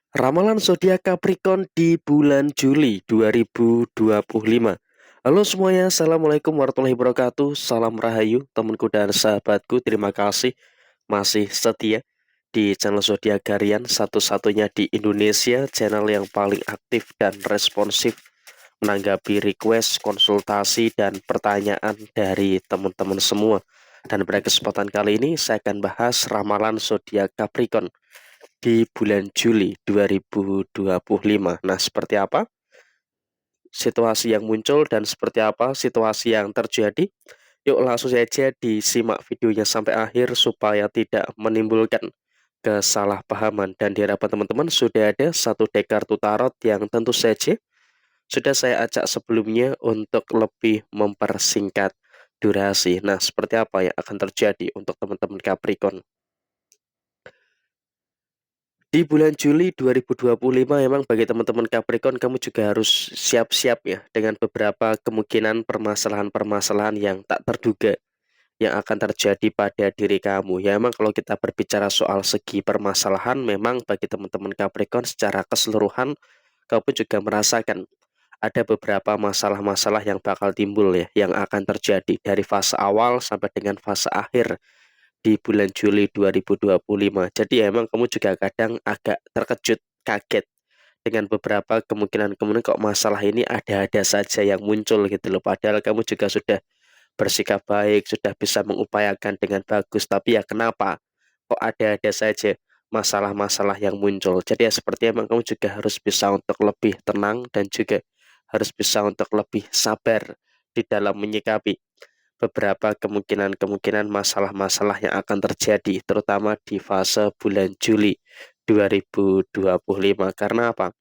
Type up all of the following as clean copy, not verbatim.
Ramalan zodiak Capricorn di bulan Juli 2025. Halo semuanya, Assalamualaikum warahmatullahi wabarakatuh. Salam Rahayu, temanku dan sahabatku. Terima kasih masih setia di channel Zodiak Harian, satu-satunya di Indonesia, channel yang paling aktif dan responsif menanggapi request, konsultasi, dan pertanyaan dari teman-teman semua. Dan pada kesempatan kali ini saya akan bahas ramalan zodiak Capricorn di bulan Juli 2025. Nah, seperti apa situasi yang muncul dan seperti apa situasi yang terjadi? Yuk langsung saja disimak videonya sampai akhir supaya tidak menimbulkan kesalahpahaman. Dan di hadapan teman-teman sudah ada satu deck kartu tarot yang tentu saja sudah saya acak sebelumnya untuk lebih mempersingkat durasi. Nah, seperti apa yang akan terjadi untuk teman-teman Capricorn? Di bulan Juli 2025 memang bagi teman-teman Capricorn kamu juga harus siap-siap ya dengan beberapa kemungkinan permasalahan-permasalahan yang tak terduga yang akan terjadi pada diri kamu. Ya memang kalau kita berbicara soal segi permasalahan memang bagi teman-teman Capricorn secara keseluruhan kamu pun juga merasakan ada beberapa masalah-masalah yang bakal timbul ya yang akan terjadi dari fase awal sampai dengan fase akhir di bulan Juli 2025. Jadi emang kamu juga kadang agak terkejut, kaget dengan beberapa kemungkinan-kemungkinan kok masalah ini ada-ada saja yang muncul gitu loh. Padahal kamu juga sudah bersikap baik, sudah bisa mengupayakan dengan bagus. Tapi ya kenapa kok ada-ada saja masalah-masalah yang muncul. Jadi ya seperti emang kamu juga harus bisa untuk lebih tenang dan juga harus bisa untuk lebih sabar di dalam menyikapi beberapa kemungkinan-kemungkinan masalah-masalah yang akan terjadi, terutama di fase bulan Juli 2025. Karena apa?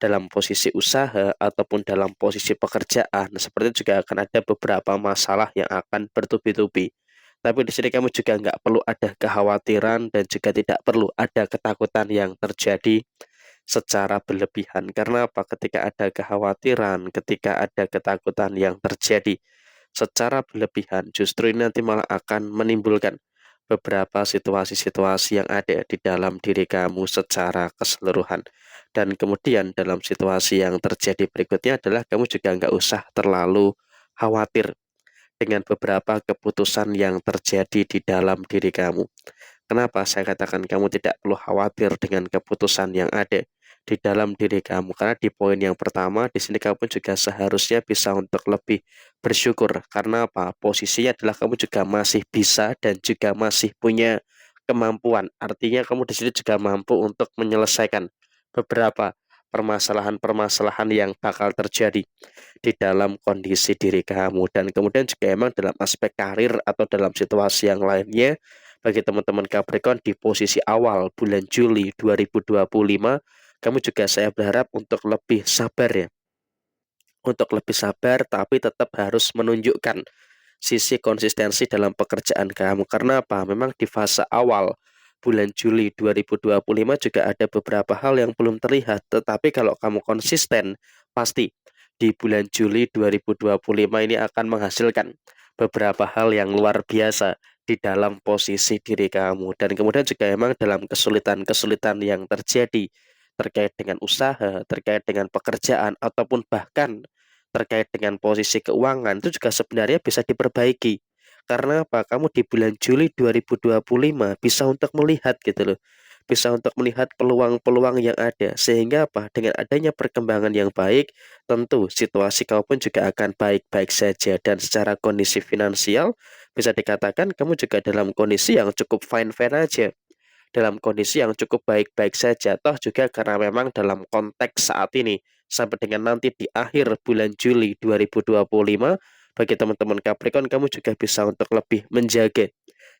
Dalam posisi usaha ataupun dalam posisi pekerjaan, seperti juga akan ada beberapa masalah yang akan bertubi-tubi. Tapi di sini kamu juga nggak perlu ada kekhawatiran dan juga tidak perlu ada ketakutan yang terjadi secara berlebihan. Karena apa? Ketika ada kekhawatiran, ketika ada ketakutan yang terjadi secara berlebihan, justru ini nanti malah akan menimbulkan beberapa situasi-situasi yang ada di dalam diri kamu secara keseluruhan. Dan kemudian dalam situasi yang terjadi berikutnya adalah kamu juga nggak usah terlalu khawatir dengan beberapa keputusan yang terjadi di dalam diri kamu. Kenapa saya katakan kamu tidak perlu khawatir dengan keputusan yang ada di dalam diri kamu? Karena di poin yang pertama, di sini kamu juga seharusnya bisa untuk lebih bersyukur. Karena apa? Posisinya adalah kamu juga masih bisa dan juga masih punya kemampuan. Artinya kamu di sini juga mampu untuk menyelesaikan beberapa permasalahan-permasalahan yang bakal terjadi di dalam kondisi diri kamu. Dan kemudian juga emang dalam aspek karir atau dalam situasi yang lainnya, bagi teman-teman Capricorn di posisi awal bulan Juli 2025, kamu juga saya berharap untuk lebih sabar ya. Untuk lebih sabar tapi tetap harus menunjukkan sisi konsistensi dalam pekerjaan kamu. Karena apa? Memang di fase awal bulan Juli 2025 juga ada beberapa hal yang belum terlihat. Tetapi kalau kamu konsisten, pasti di bulan Juli 2025 ini akan menghasilkan beberapa hal yang luar biasa di dalam posisi diri kamu. Dan kemudian juga memang dalam kesulitan-kesulitan yang terjadi terkait dengan usaha, terkait dengan pekerjaan, ataupun bahkan terkait dengan posisi keuangan itu juga sebenarnya bisa diperbaiki. Karena apa? Kamu di bulan Juli 2025 bisa untuk melihat gitu loh. Bisa untuk melihat peluang-peluang yang ada. Sehingga apa? Dengan adanya perkembangan yang baik, tentu situasi kamu pun juga akan baik-baik saja. Dan secara kondisi finansial, bisa dikatakan kamu juga dalam kondisi yang cukup fine-fine aja, dalam kondisi yang cukup baik-baik saja. Toh juga karena memang dalam konteks saat ini sampai dengan nanti di akhir bulan Juli 2025, bagi teman-teman Capricorn kamu juga bisa untuk lebih menjaga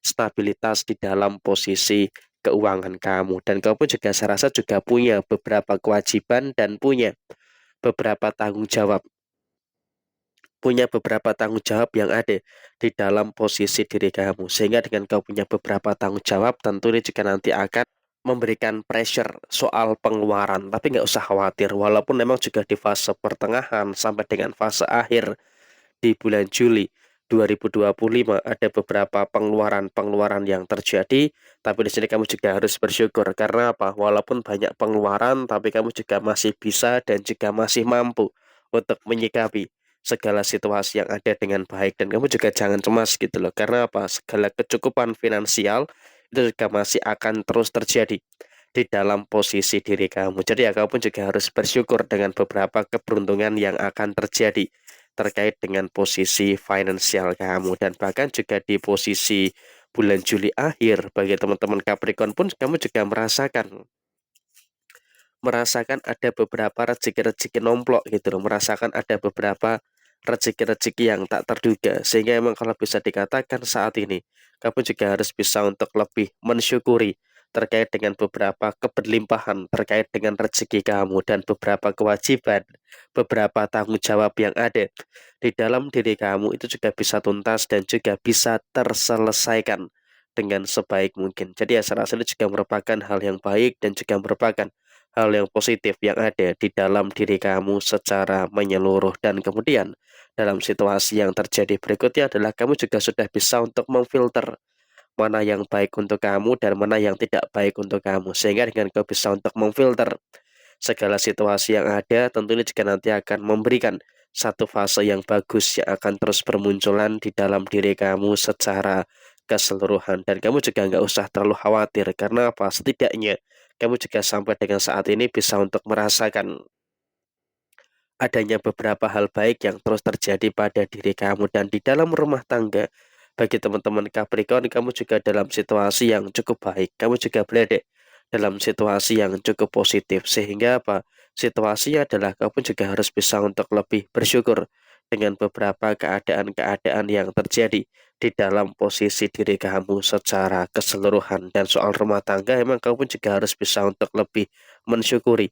stabilitas di dalam posisi keuangan kamu. Dan kamu pun juga saya rasa juga punya beberapa kewajiban dan beberapa tanggung jawab beberapa tanggung jawab yang ada di dalam posisi diri kamu. Sehingga dengan kau punya beberapa tanggung jawab, tentu ini juga nanti akan memberikan pressure soal pengeluaran. Tapi nggak usah khawatir, walaupun memang juga di fase pertengahan sampai dengan fase akhir di bulan Juli 2025 ada beberapa pengeluaran-pengeluaran yang terjadi, tapi di sini kamu juga harus bersyukur karena apa? Walaupun banyak pengeluaran, tapi kamu juga masih bisa dan juga masih mampu untuk menyikapi segala situasi yang ada dengan baik dan kamu juga jangan cemas gitu loh. Karena apa? Segala kecukupan finansial itu juga masih akan terus terjadi di dalam posisi diri kamu. Jadi ya kamu pun juga harus bersyukur dengan beberapa keberuntungan yang akan terjadi terkait dengan posisi finansial kamu dan bahkan juga di posisi bulan Juli akhir bagi teman-teman Capricorn pun kamu juga merasakan ada beberapa rezeki-rezeki nomplok gitu loh, merasakan ada beberapa rezeki-rezeki yang tak terduga sehingga emang kalau bisa dikatakan saat ini kamu juga harus bisa untuk lebih mensyukuri terkait dengan beberapa keberlimpahan terkait dengan rezeki kamu dan beberapa kewajiban, beberapa tanggung jawab yang ada di dalam diri kamu itu juga bisa tuntas dan juga bisa terselesaikan dengan sebaik mungkin. Jadi ya saya rasa ini juga merupakan hal yang baik dan juga merupakan hal yang positif yang ada di dalam diri kamu secara menyeluruh dan kemudian dalam situasi yang terjadi berikutnya adalah kamu juga sudah bisa untuk memfilter mana yang baik untuk kamu dan mana yang tidak baik untuk kamu sehingga dengan kau bisa untuk memfilter segala situasi yang ada tentunya juga nanti akan memberikan satu fase yang bagus yang akan terus bermunculan di dalam diri kamu secara keseluruhan dan kamu juga nggak usah terlalu khawatir karena apa setidaknya kamu juga sampai dengan saat ini bisa untuk merasakan adanya beberapa hal baik yang terus terjadi pada diri kamu dan di dalam rumah tangga. Bagi teman-teman Capricorn, kamu juga dalam situasi yang cukup baik. Kamu juga berada dalam situasi yang cukup positif. Sehingga apa? Situasinya adalah kamu juga harus bisa untuk lebih bersyukur dengan beberapa keadaan-keadaan yang terjadi di dalam posisi diri kamu secara keseluruhan. Dan soal rumah tangga, emang kamu juga harus bisa untuk lebih mensyukuri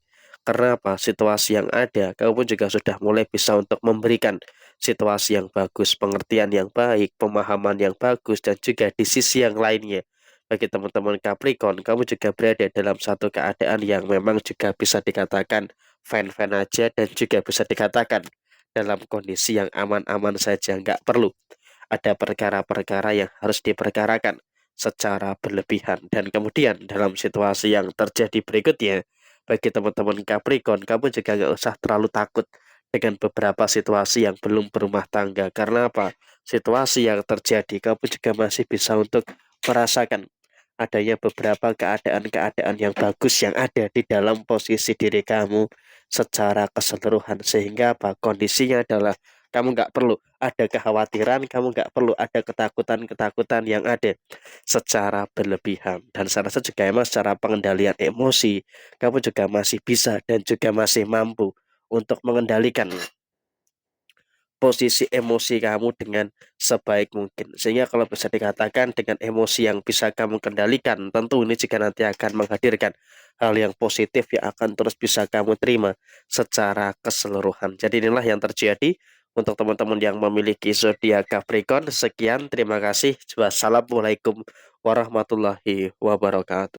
karena apa? Situasi yang ada, kamu pun juga sudah mulai bisa untuk memberikan situasi yang bagus, pengertian yang baik, pemahaman yang bagus, dan juga di sisi yang lainnya. Bagi teman-teman Capricorn, kamu juga berada dalam satu keadaan yang memang juga bisa dikatakan fine-fine aja dan juga bisa dikatakan dalam kondisi yang aman-aman saja, nggak perlu ada perkara-perkara yang harus diperkarakan secara berlebihan. Dan kemudian dalam situasi yang terjadi berikutnya, bagi teman-teman Capricorn, kamu juga nggak usah terlalu takut dengan beberapa situasi yang belum berumah tangga. Karena apa? Situasi yang terjadi, kamu juga masih bisa untuk merasakan adanya beberapa keadaan-keadaan yang bagus yang ada di dalam posisi diri kamu secara keseluruhan sehingga apa kondisinya adalah kamu nggak perlu ada kekhawatiran, kamu nggak perlu ada ketakutan-ketakutan yang ada secara berlebihan dan saya rasa juga emang secara pengendalian emosi kamu juga masih bisa dan juga masih mampu untuk mengendalikan posisi emosi kamu dengan sebaik mungkin. Sehingga kalau bisa dikatakan dengan emosi yang bisa kamu kendalikan, tentu ini jika nanti akan menghadirkan hal yang positif yang akan terus bisa kamu terima secara keseluruhan. Jadi inilah yang terjadi untuk teman-teman yang memiliki zodiak Capricorn. Sekian, terima kasih. Wassalamualaikum warahmatullahi wabarakatuh.